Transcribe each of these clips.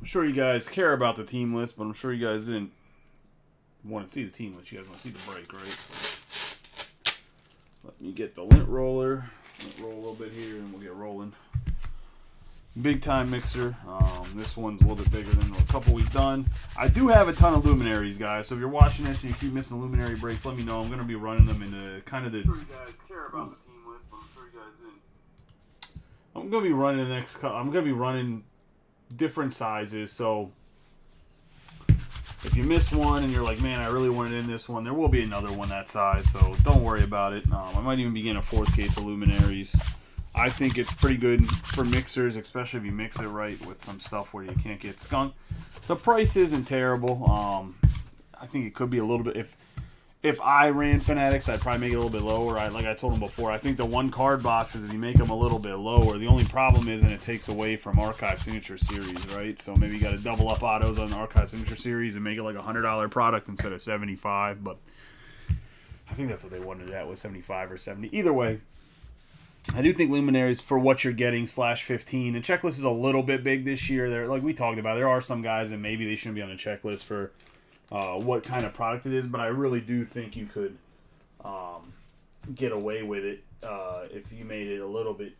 sure you guys care about the team list, but I'm sure you guys didn't want to see the team list. You guys want to see the break, right? So let me get the lint roller. Lint roll a little bit here, and we'll get rolling. Big time mixer. This one's a little bit bigger than a couple we've done. I do have a ton of luminaries, guys. So if you're watching this and you keep missing the luminary breaks, let me know. I'm going to be running them into kind of the. I'm sure you guys care about the team list, but I'm sure you guys didn't. I'm going to be running the next. I'm going to be running different sizes. So if you miss one and you're like, man, I really wanted in this one, there will be another one that size. So don't worry about it. I might even begin a 4th case of luminaries. I think it's pretty good for mixers, especially if you mix it right with some stuff where you can't get skunked. The price isn't terrible. I think it could be a little bit. If I ran Fanatics, I'd probably make it a little bit lower. Like I told them before, I think the 1 card boxes, if you make them a little bit lower, the only problem is it takes away from Archive Signature Series, right? So maybe you got to double up autos on the Archive Signature Series and make it like a $100 product instead of $75. But I think that's what they wanted at, was $75 or $70. Either way, I do think Luminaries, for what you're getting, /15. The checklist is a little bit big this year. There, like we talked about, there are some guys that maybe they shouldn't be on the checklist for what kind of product it is, but I really do think you could get away with it if you made it a little bit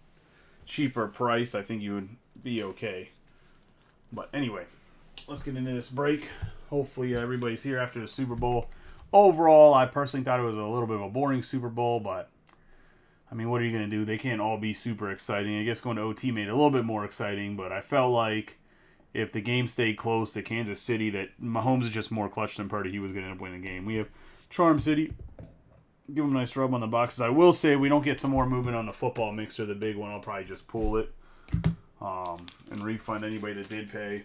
cheaper price. I think you would be okay. But anyway, let's get into this break. Hopefully everybody's here after the Super Bowl. Overall, I personally thought it was a little bit of a boring Super Bowl, but I mean, what are you going to do? They can't all be super exciting. I guess going to OT made it a little bit more exciting, but I felt like if the game stayed close to Kansas City, that Mahomes is just more clutch than Purdy. He was going to end up winning the game. We have Charm City. Give him a nice rub on the boxes. I will say, we don't get some more movement on the football mixer, the big one, I'll probably just pull it and refund anybody that did pay.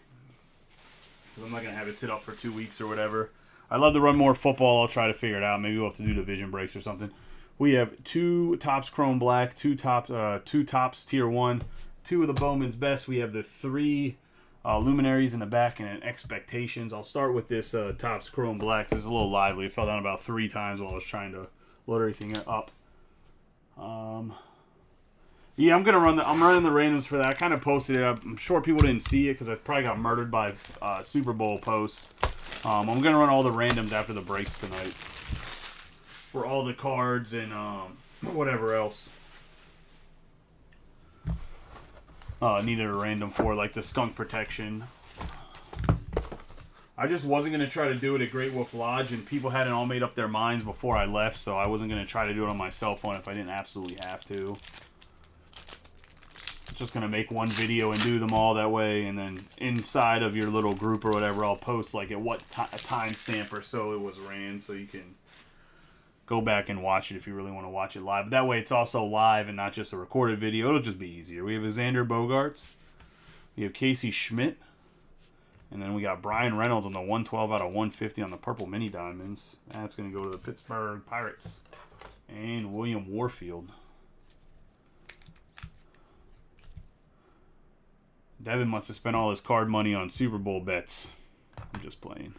I'm not going to have it sit up for 2 weeks or whatever. I'd love to run more football. I'll try to figure it out. Maybe we'll have to do division breaks or something. We have 2 Topps Chrome Black, 2 Topps Tier 1, 2 of the Bowman's Best. We have the 3 Luminaries in the back and Expectations. I'll start with this Topps Chrome Black. It's a little lively. It fell down about 3 times while I was trying to load everything up. Yeah, I'm running the randoms for that. I kind of posted it up. I'm sure people didn't see it because I probably got murdered by Super Bowl posts. I'm going to run all the randoms after the breaks tonight for all the cards and whatever else. Needed a random for, like the skunk protection. I just wasn't going to try to do it at Great Wolf Lodge, and people hadn't all made up their minds before I left, so I wasn't going to try to do it on my cell phone if I didn't absolutely have to. Just going to make one video and do them all that way, and then inside of your little group or whatever, I'll post like at what timestamp or so it was ran, so you can go back and watch it if you really want to watch it live. But that way it's also live and not just a recorded video. It'll just be easier. We have Xander Bogaerts. We have Casey Schmidt. And then we got Brian Reynolds on the 112 out of 150 on the purple mini diamonds. That's going to go to the Pittsburgh Pirates. And William Warfield. Devin must have spent all his card money on Super Bowl bets. I'm just playing.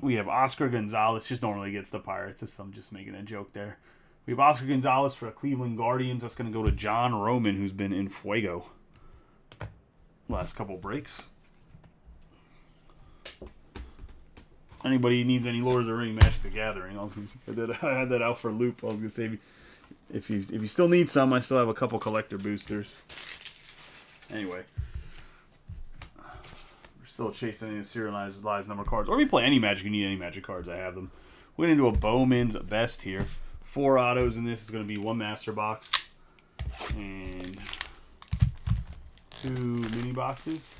We have Oscar Gonzalez. Just normally gets the Pirates. I'm just making a joke there. We have Oscar Gonzalez for the Cleveland Guardians. That's going to go to John Roman, who's been in Fuego last couple breaks. Anybody needs any Lord of the Ring Magic the Gathering, I had that out for Loupe. I was going to say, if you still need some, I still have a couple collector boosters. Anyway. Still chasing any serialized number cards. Or if you play any Magic, you need any Magic cards, I have them. We're going to do a Bowman's Best here. 4 autos in this. Is going to be 1 master box. And 2 mini boxes.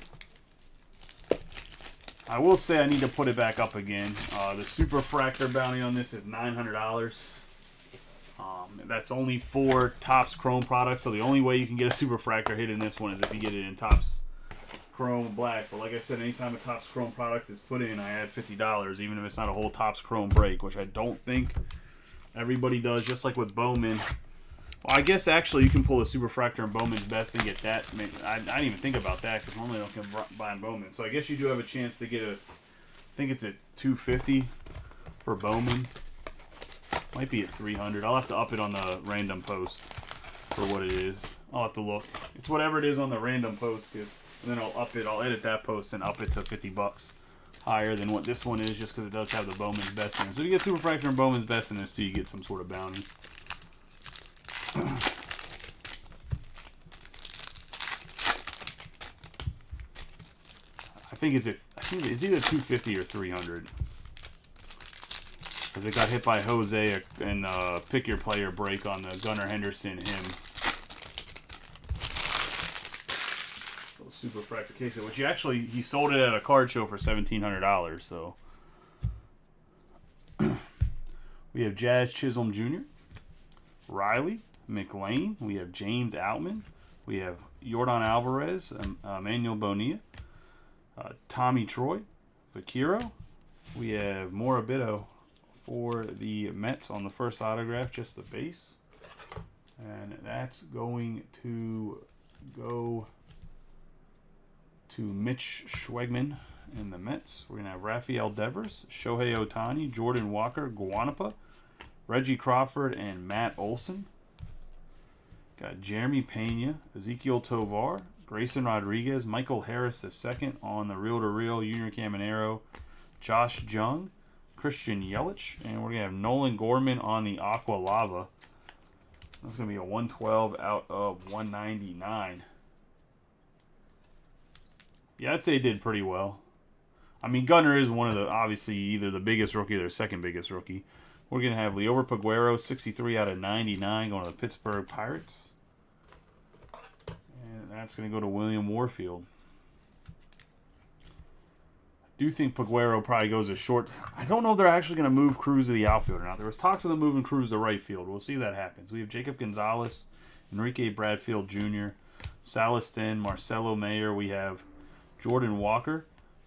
I will say I need to put it back up again. The Super Fractor bounty on this is $900. That's only 4 Topps Chrome products. So the only way you can get a Super Fractor hit in this one is if you get it in Topps Chrome Black. But like I said, anytime a Topps Chrome product is put in, I add $50, even if it's not a whole Topps Chrome break, which I don't think everybody does, just like with Bowman. Well, I guess actually you can pull a Super Fractor and Bowman's Best and get that. I didn't even think about that because normally I don't buy Bowman. So I guess you do have a chance to get I think it's at $250 for Bowman. Might be at $300. I'll have to up it on the random post for what it is. I'll have to look. It's whatever it is on the random post because And then I'll up it. I'll edit that post and up it to $50 higher than what this one is, just because it does have the Bowman's Best in it. So if you get Super Fractor and Bowman's Best in this too, you get some sort of bounty. I think it's either 250 or 300. Because it got hit by Jose and pick your player break on the Gunnar Henderson him. Little Super Fractor case, which he sold it at a card show for $1,700. So we have Jazz Chisholm Jr., Riley McLean. We have James Outman. We have Yordan Alvarez, Emmanuel Bonilla, Tommy Troy, Vaquero. We have Morabito for the Mets on the first autograph, just the base. And that's going to go to Mitch Schwegman in the Mets. We're going to have Rafael Devers, Shohei Ohtani, Jordan Walker, Guanapa, Reggie Crawford, and Matt Olson. Got Jeremy Pena, Ezekiel Tovar, Grayson Rodriguez, Michael Harris II on the reel-to-reel, Junior Caminero, Josh Jung, Christian Yelich, and we're going to have Nolan Gorman on the Aqua Lava. That's going to be a 112 out of 199. Yeah, I'd say it did pretty well. I mean, Gunnar is one of the, obviously, either the biggest rookie or the second biggest rookie. We're going to have Liover Peguero, 63 out of 99, going to the Pittsburgh Pirates. And that's going to go to William Warfield. I do think Peguero probably goes a short. I don't know if they're actually going to move Cruz to the outfield or not. There was talks of them moving Cruz to right field. We'll see if that happens. We have Jacob Gonzalez, Enrique Bradfield Jr., Salastin, Marcelo Mayer. We have Jordan Walker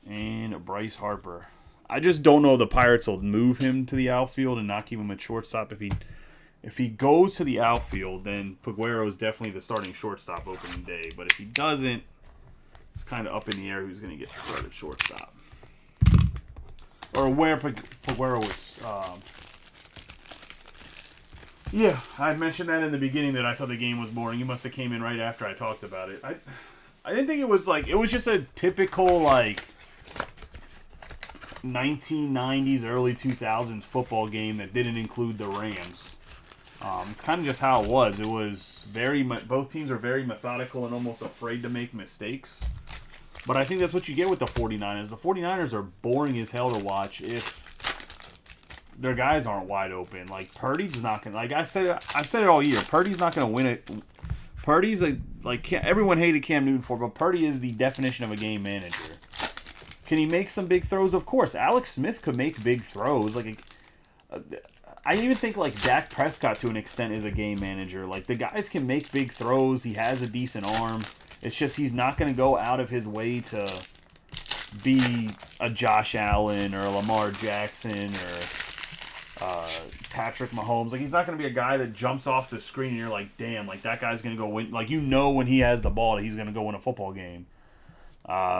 and Bryce Harper. I just don't know if the Pirates will move him to the outfield and not keep him at shortstop. If he goes to the outfield, then Peguero is definitely the starting shortstop opening day. But if he doesn't, it's kind of up in the air who's going to get the start at shortstop. Or where Peguero was. Yeah, I mentioned that in the beginning that I thought the game was boring. You must have came in right after I talked about it. I didn't think it was like, it was just a typical like 1990s, early 2000s football game that didn't include the Rams. It's kind of just how it was. It was both teams are very methodical and almost afraid to make mistakes. But I think that's what you get with the 49ers. The 49ers are boring as hell to watch if their guys aren't wide open. Like, Purdy's not going to... Like, I've said it all year. Purdy's not going to win it. Purdy's everyone hated Cam Newton for, but Purdy is the definition of a game manager. Can he make some big throws? Of course. Alex Smith could make big throws. I even think, like, Dak Prescott, to an extent, is a game manager. Like, the guys can make big throws. He has a decent arm. It's just he's not going to go out of his way to be a Josh Allen or a Lamar Jackson or Patrick Mahomes. Like, he's not going to be a guy that jumps off the screen and you're like, damn, like, that guy's going to go win. Like, you know when he has the ball that he's going to go win a football game.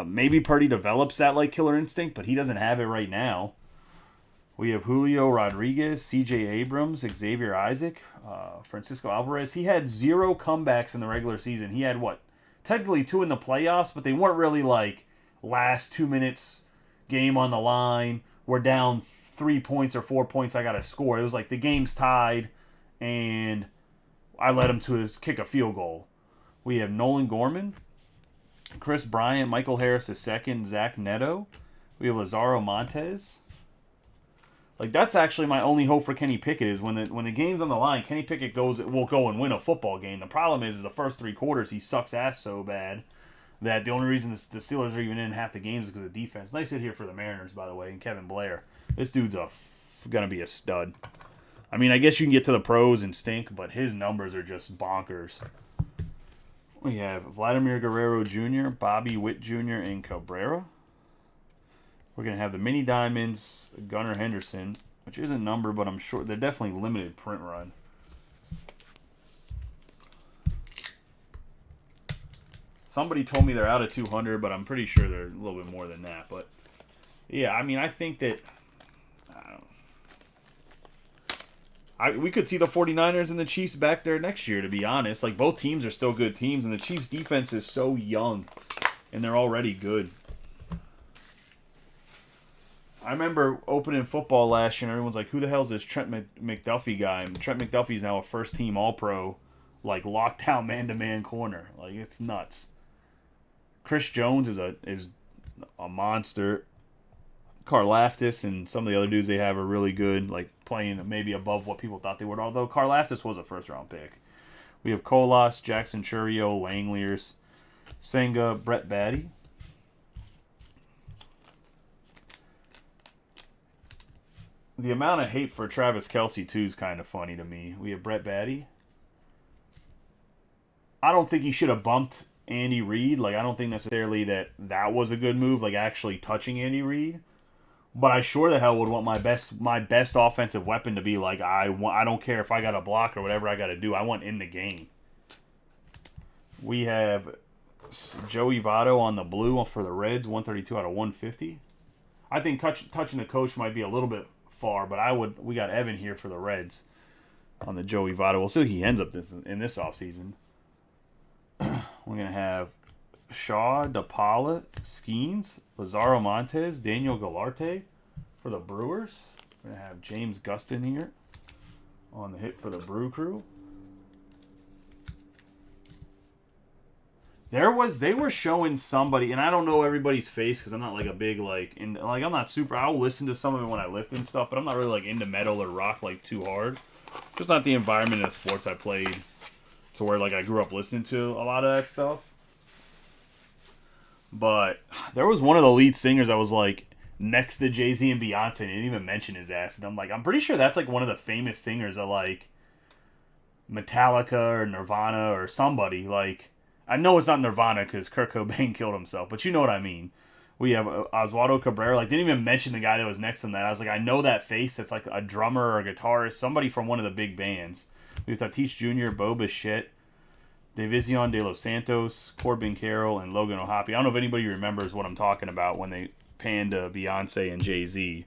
Maybe Purdy develops that, like, killer instinct, but he doesn't have it right now. We have Julio Rodriguez, C.J. Abrams, Xavier Isaac, Francisco Alvarez. He had 0 comebacks in the regular season. He had, technically 2 in the playoffs, but they weren't really like last 2 minutes, game on the line, we're down 3 points or 4 points, I got to score. It was like the game's tied, and I led him to kick a field goal. We have Nolan Gorman, Chris Bryant, Michael Harris II, Zach Neto. We have Lazaro Montes. Like, that's actually my only hope for Kenny Pickett is when the game's on the line, Kenny Pickett will go and win a football game. The problem is the first 3 quarters he sucks ass so bad that the only reason the Steelers are even in half the games is because of defense. Nice hit here for the Mariners, by the way, and Kevin Blair. This dude's gonna be a stud. I mean, I guess you can get to the pros and stink, but his numbers are just bonkers. We have Vladimir Guerrero Jr., Bobby Witt Jr., and Cabrera. We're going to have the Mini Diamonds, Gunnar Henderson, which isn't numbered, but I'm sure they're definitely limited print run. Somebody told me they're out of 200, but I'm pretty sure they're a little bit more than that. But, yeah, I mean, I think that... we could see the 49ers and the Chiefs back there next year, to be honest. Like, both teams are still good teams, and the Chiefs' defense is so young. and they're already good. I remember opening football last year, and everyone's like, "Who the hell is this Trent McDuffie guy?" And Trent McDuffie's now a first-team All-Pro, like lockdown man-to-man corner. Like it's nuts. Chris Jones is a monster. Karlaftis and some of the other dudes they have are really good, like playing maybe above what people thought they would. Although Karlaftis was a first-round pick. We have Colas, Jackson Churio, Langeliers, Senga, Brett Batty. The amount of hate for Travis Kelce, too, is kind of funny to me. We have Brett Batty. I don't think he should have bumped Andy Reid. Like, I don't think necessarily that was a good move, like actually touching Andy Reid. But I sure the hell would want my best offensive weapon to be like, I don't care if I got to block or whatever I got to do. I want in the game. We have Joey Votto on the blue for the Reds, 132 out of 150. I think touching the coach might be a little bit far, but we got Evan here for the Reds on the Joey Votto. We'll see if he ends up in this offseason. We're going to have Shaw, DePaula, Skeens, Lazaro Montes, Daniel Galarte for the Brewers. We're going to have James Gustin here on the hit for the Brew Crew. They were showing somebody, and I don't know everybody's face because I'm not like a big I'm not super. I'll listen to some of it when I lift and stuff, but I'm not really like into metal or rock like too hard. Just not the environment of sports I played to where like I grew up listening to a lot of that stuff. But there was one of the lead singers that was like next to Jay-Z and Beyonce, and didn't even mention his ass. And I'm pretty sure that's like one of the famous singers of like Metallica or Nirvana or somebody like. I know it's not Nirvana because Kurt Cobain killed himself, but you know what I mean. We have Oswaldo Cabrera. Like, didn't even mention the guy that was next to that. I was like, I know that face. That's like a drummer or a guitarist, somebody from one of the big bands. We have Tatis Jr., Bo Bichette, Division de los Santos, Corbin Carroll, and Logan O'Hoppe. I don't know if anybody remembers what I'm talking about when they panned Beyonce and Jay-Z.